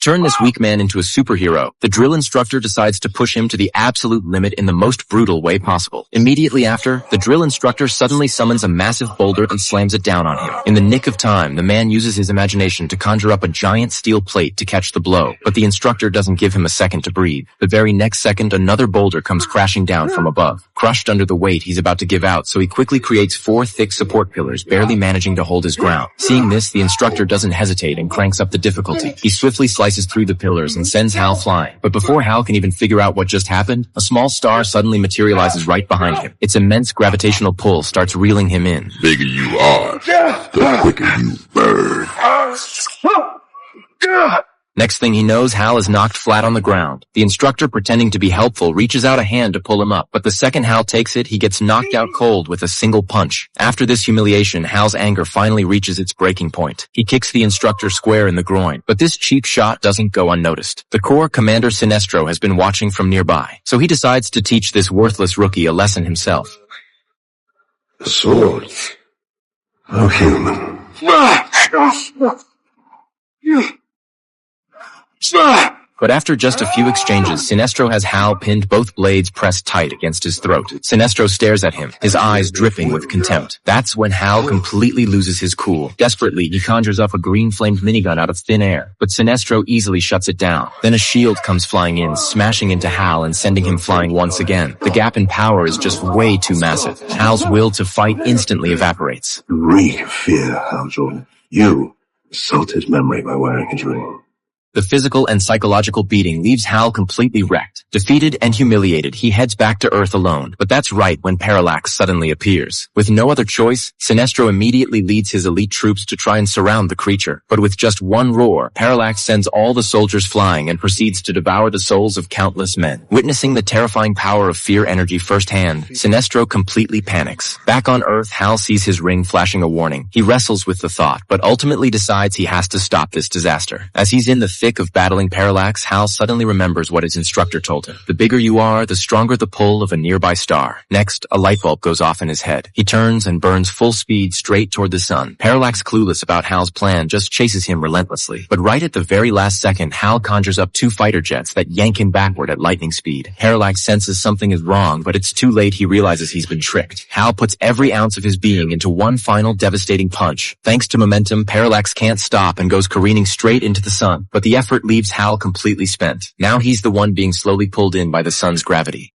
turn this weak man into a superhero. The drill instructor decides to push him to the absolute limit in the most brutal way possible. Immediately after, the drill instructor suddenly summons a massive boulder and slams it down on him. In the nick of time, the man uses his imagination to conjure up a giant steel plate to catch the blow, but the instructor doesn't give him a second to breathe. The very next second, another boulder comes crashing down from above. Crushed under the weight, he's about to give out, so he quickly creates 4 thick support pillars, barely managing to hold his ground. Seeing this, the instructor doesn't hesitate and cranks up the difficulty. He swiftly slices through the pillars and sends Hal flying. But before Hal can even figure out what just happened, a small star suddenly materializes right behind him. Its immense gravitational pull starts reeling him in. The bigger you are, the quicker you burn. Next thing he knows, Hal is knocked flat on the ground. The instructor, pretending to be helpful, reaches out a hand to pull him up, but the second Hal takes it, he gets knocked out cold with a single punch. After this humiliation, Hal's anger finally reaches its breaking point. He kicks the instructor square in the groin, but this cheap shot doesn't go unnoticed. The Corps commander Sinestro has been watching from nearby, so he decides to teach this worthless rookie a lesson himself. The sword of human. But after just a few exchanges, Sinestro has Hal pinned, both blades pressed tight against his throat. Sinestro stares at him, his eyes dripping with contempt. That's when Hal completely loses his cool. Desperately, he conjures up a green-flamed minigun out of thin air, but Sinestro easily shuts it down. Then a shield comes flying in, smashing into Hal and sending him flying once again. The gap in power is just way too massive. Hal's will to fight instantly evaporates. Reek of fear, Hal Jordan. You assaulted memory by wearing a dream. The physical and psychological beating leaves Hal completely wrecked. Defeated and humiliated, he heads back to Earth alone. But that's right when Parallax suddenly appears. With no other choice, Sinestro immediately leads his elite troops to try and surround the creature. But with just one roar, Parallax sends all the soldiers flying and proceeds to devour the souls of countless men. Witnessing the terrifying power of fear energy firsthand, Sinestro completely panics. Back on Earth, Hal sees his ring flashing a warning. He wrestles with the thought, but ultimately decides he has to stop this disaster. As he's in the thick of battling Parallax, Hal suddenly remembers what his instructor told him. The bigger you are, the stronger the pull of a nearby star. Next, a light bulb goes off in his head. He turns and burns full speed straight toward the sun. Parallax, clueless about Hal's plan, just chases him relentlessly. But right at the very last second, Hal conjures up 2 fighter jets that yank him backward at lightning speed. Parallax senses something is wrong, but it's too late. He realizes he's been tricked. Hal puts every ounce of his being into one final devastating punch. Thanks to momentum, Parallax can't stop and goes careening straight into the sun. But the effort leaves Hal completely spent. Now he's the one being slowly pulled in by the sun's gravity.